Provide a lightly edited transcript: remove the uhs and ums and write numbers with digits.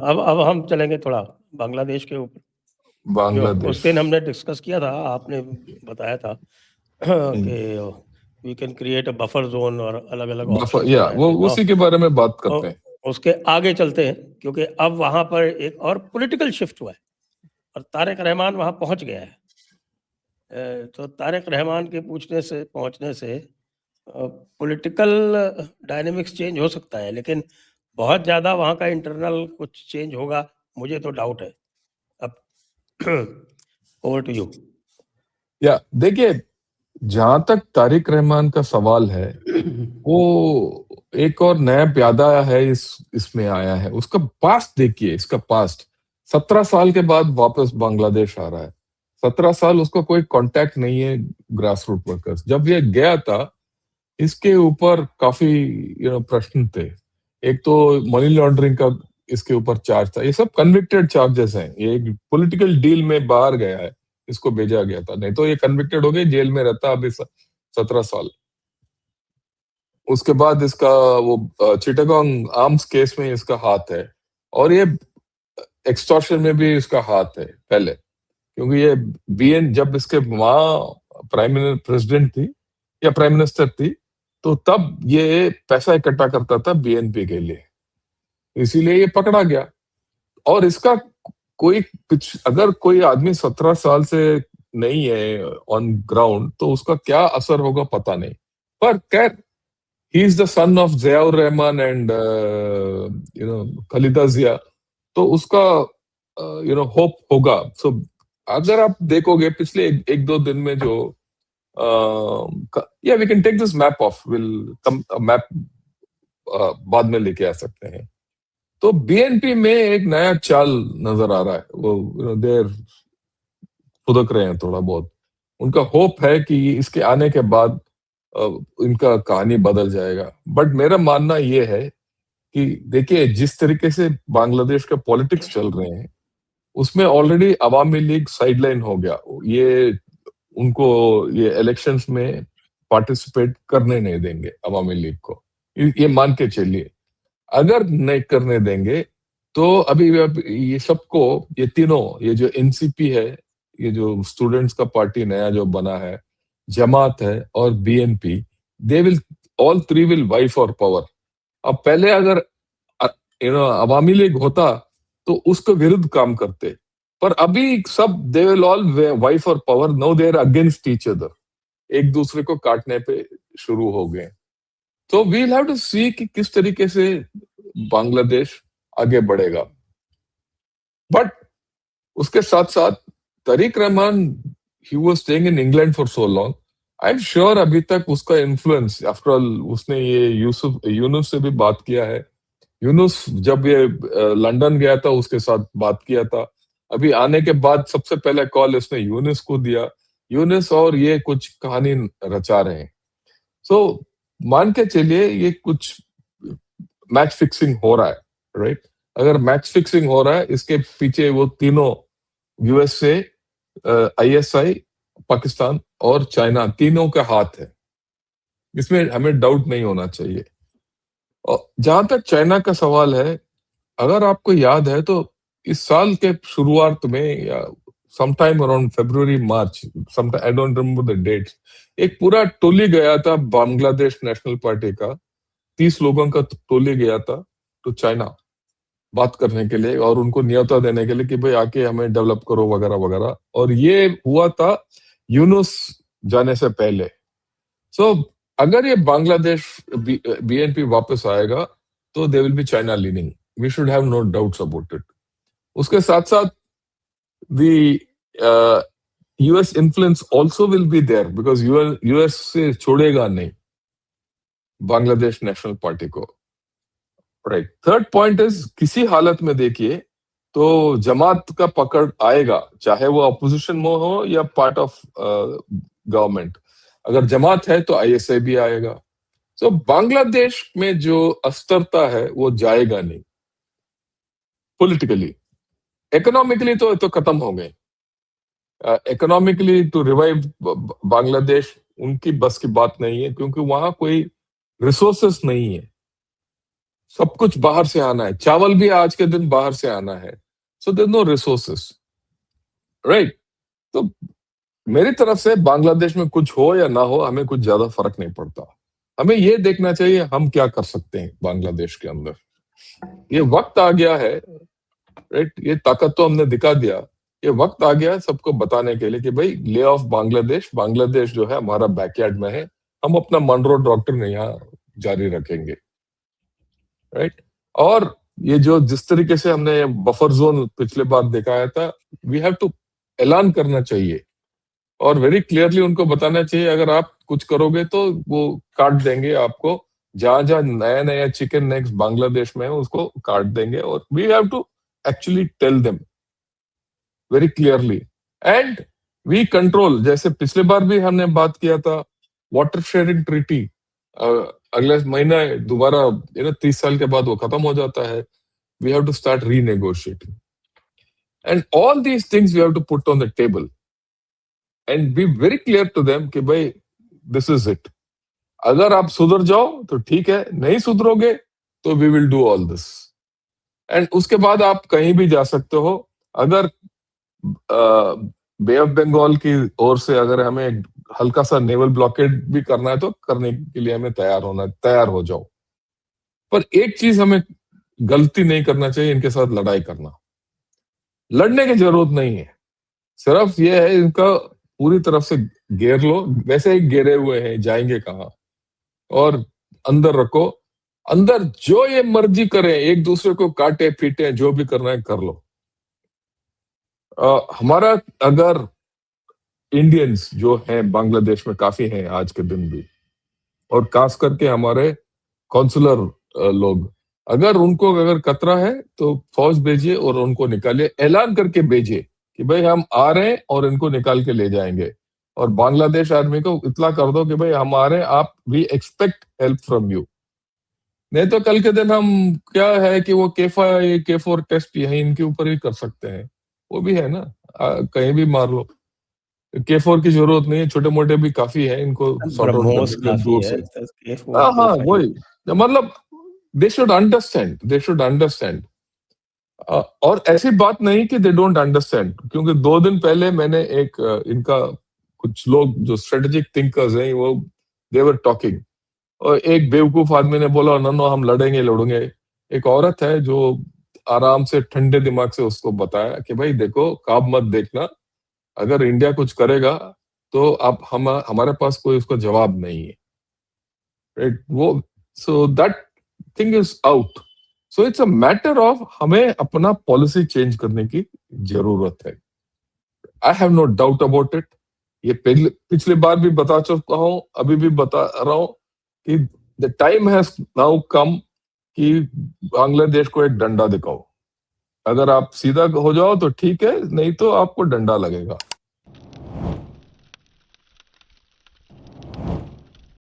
अब हम चलेंगे थोड़ा बांग्लादेश के ऊपर, जो बांग्लादेश उस दिन हमने डिस्कस किया था, आपने बताया था कि we can create a buffer zone और अलग-अलग ऑप्शंस या बताए वो थे। उसी के बारे में बात करते हैं। उसके आगे चलते हैं, क्योंकि अब वहाँ पर एक और पॉलिटिकल शिफ्ट हुआ है और तारिक रहमान वहाँ पहुँच गया है। तो तारिक रहमान के पहुँचने से पॉलिटिकल डायनेमिक्स चेंज हो सकता है, लेकिन बहुत ज़्यादा वहाँ का इंटरनल कुछ चेंज होगा, मुझे तो डाउट है। अब ओवर टू यू। या देखिए, जहां तक तारिक रहमान का सवाल है, वो एक और नया प्यादा है, इसमें आया है। उसका पास्ट देखिए, इसका पास्ट 17 साल के बाद वापस बांग्लादेश आ रहा है। 17 साल उसका कोई कांटेक्ट नहीं है ग्रास रूट वर्कर्स। जब ये गया था, इसके ऊपर काफी प्रश्न थे। एक तो मनी लॉन्ड्रिंग का इसके ऊपर चार्ज था। ये सब कन्विक्टेड चार्जेस हैं। ये एक पॉलिटिकल डील में बाहर गया है, इसको भेजा गया था, नहीं तो ये कन्विक्टेड हो गए, जेल में रहता अभी 17 साल। उसके बाद इसका वो चिटागोंग आर्म्स केस में इसका हाथ है, और ये एक्सटॉर्शन में भी इसका हाथ है पहले, क्योंकि ये बीएन जब इसके माँ प्रेसिडेंट थी या प्राइम मिनिस्टर थी, तो तब ये पैसा इकट्ठा करता था बीएनपी के लिए, इसीलिए ये पकड़ा गया। और इसका अगर कोई आदमी 17 साल से नहीं है ऑन ग्राउंड, तो उसका क्या असर होगा पता नहीं। पर खैर, he is the son of Ziaur Rahman and Khaleda Zia, तो उसका होप होगा। सो अगर आप देखोगे पिछले एक दो दिन में जो या we can take this map of, will come map बाद में लेके आ सकते हैं। तो बीएनपी में एक नया चाल नजर आ रहा है। वो देर फुदक रहे हैं थोड़ा बहुत। उनका होप है कि इसके आने के बाद इनका कहानी बदल जाएगा। बट मेरा मानना यह है कि देखिए, जिस तरीके से बांग्लादेश का पॉलिटिक्स चल रहे हैं, उसमें ऑलरेडी अवामी लीग साइडलाइन हो गया। उनको ये इलेक्शंस में पार्टिसिपेट करने नहीं देंगे अवामी लीग को, ये मान के चलिए। अगर नहीं करने देंगे, तो अभी ये सबको, ये तीनों, ये जो एनसीपी है, ये जो स्टूडेंट्स का पार्टी नया जो बना है, जमात है और BNP, they will all three will vie for power. अब पहले अगर अवामी लीग होता तो उसके विरुद्ध काम करते, पर अभी सब they will all vie for power. No they are against each other, एक दूसरे को काटने पे शुरू हो गए। तो we will have to see कि किस तरीके से बांग्लादेश आगे बढ़ेगा। बट उसके साथ साथ Tariq Rahman, he was staying in England for so long, I am sure अभी तक उसका इन्फ्लुएंस, आफ्टर ऑल उसने ये यूनुस से भी बात किया है। यूनुस जब ये लंदन गया था, उसके साथ बात किया था। अभी आने के बाद सबसे पहले कॉल उसने यूनुस को दिया। यूनुस और ये कुछ कहानी रचा रहे हैं। सो मान के चलिए, ये कुछ मैच फिक्सिंग हो रहा है, राइट? अगर मैच फिक्सिंग हो रहा है, इसके पीछे वो तीनों, यूएसए, आईएसआई, पाकिस्तान और चाइना, तीनों का हाथ है। इसमें हमें डाउट नहीं होना चाहिए। और जहां तक चाइना का सवाल है, अगर आपको याद है तो इस साल के शुरुआत में, या sometime around February March, sometime, I don't remember the dates, एक पूरा टोली गया था बांग्लादेश नेशनल पार्टी का, 30 लोगों का टोली गया था तो चाइना, बात करने के लिए और उनको न्योता देने के लिए कि भाई आके हमें डेवलप करो वगैरह वगैरह। और ये हुआ था यूनुस जाने से पहले। सो अगर ये बांग्लादेश बीएनपी वापस आएगा, तो they will be China leaning, we should have no doubts about it. उसके साथ साथ the US influence also will be there, because US से छोड़ेगा नहीं बांग्लादेश नेशनल पार्टी को, राइट? थर्ड पॉइंट इज, किसी हालत में देखिए तो जमात का पकड़ आएगा, चाहे वो अपोजिशन में हो या पार्ट ऑफ गवर्नमेंट। अगर जमात है तो आईएसआई भी आएगा। तो बांग्लादेश में जो अस्थिरता है वो जाएगा नहीं। पॉलिटिकली, इकोनॉमिकली तो खत्म हो गए। इकोनॉमिकली टू रिवाइव बांग्लादेश उनकी बस की बात नहीं है, क्योंकि वहां कोई रिसोर्सेस नहीं है। सब कुछ बाहर से आना है, चावल भी आज के दिन बाहर से आना है, so there no resources, right? तो मेरी तरफ से बांग्लादेश में कुछ हो या ना हो, हमें कुछ ज्यादा फर्क नहीं पड़ता। हमें ये देखना चाहिए हम क्या कर सकते हैं बांग्लादेश के अंदर। ये वक्त आ गया है, राइट? ये ताकत तो हमने दिखा दिया, ये वक्त आ गया है सबको बताने के लिए कि भाई ले ऑफ बांग्लादेश, बांग्लादेश जो है हमारा बैकयार्ड में है, हम अपना मनरो डॉक्टर यहाँ जारी रखेंगे, राइट? और ये जो जिस तरीके से हमने बफर जोन पिछले बार दिखाया था, वी हैव टू ऐलान करना चाहिए और वेरी क्लियरली उनको बताना चाहिए, अगर आप कुछ करोगे तो वो काट देंगे आपको, जहां जहां नया नया चिकन नेक्स बांग्लादेश में है उसको काट देंगे। और we have to actually tell them very clearly and we control, जैसे पिछले बार भी हमने बात किया था वाटर शेयरिंग ट्रीटी, अगले महीना दोबारा 30 साल के बाद वो खत्म हो जाता है। We have to start renegotiating and all these things we have to put on the table and be very clear to them कि भाई दिस इज इट, अगर आप सुधर जाओ तो ठीक है, नहीं सुधरोगे तो we will do all this. And उसके बाद आप कहीं भी जा सकते हो। अगर बे ऑफ बंगाल की ओर से अगर हमें हल्का सा नेवल ब्लॉकेड भी करना है तो करने के लिए हमें तैयार हो जाओ। पर एक चीज हमें गलती नहीं करना चाहिए, इनके साथ लड़ाई करना। लड़ने की जरूरत नहीं है, सिर्फ ये है इनका पूरी तरफ से घेर लो, वैसे ही घेरे हुए हैं, जाएंगे कहाँ? और अंदर रखो, अंदर जो ये मर्जी करें, एक दूसरे को काटे पीटे, जो भी करना है कर लो। हमारा अगर इंडियंस जो हैं बांग्लादेश में काफी हैं आज के दिन भी, और खास करके हमारे कॉन्सुलर लोग, अगर उनको अगर खतरा है तो फौज भेजिए और उनको निकालिए, ऐलान करके भेजिए कि भाई हम आ रहे हैं और इनको निकाल के ले जाएंगे। और बांग्लादेश आर्मी को इतला कर दो कि भाई हम आ रहे हैं, आप we expect help from you. नहीं तो कल के दिन हम क्या है कि वो K4 टेस्ट यही इनके ऊपर ही कर सकते हैं, वो भी है ना, कहीं भी मार लो। K4 की जरूरत नहीं है, छोटे मोटे भी काफी है, इनको सॉर्ट आउट ब्रह्मोस करने के काफी दूर है, से। K4 हाँ K5 वही, मतलब दे शुड अंडरस्टैंड। और ऐसी बात नहीं कि दे डोंट अंडरस्टैंड, क्योंकि 2 दिन पहले मैंने एक इनका कुछ लोग जो स्ट्रेटेजिक थिंकर्स हैं वो दे वर टॉकिंग, और एक बेवकूफ आदमी ने बोला नो हम लड़ेंगे। एक औरत है जो आराम से ठंडे दिमाग से उसको बताया कि भाई देखो, ख्वाब मत देखना, अगर इंडिया कुछ करेगा तो आप हमारे पास कोई उसका जवाब नहीं है, राइट? वो so that thing is out. So it's a matter of हमें अपना पॉलिसी चेंज करने की जरूरत है। I have no doubt about it. ये पिछले बार भी बता चुका हूं, अभी भी बता रहा हूं कि the time has now come कि बांग्लादेश को एक डंडा दिखाओ। अगर आप सीधा हो जाओ तो ठीक है, नहीं तो आपको डंडा लगेगा।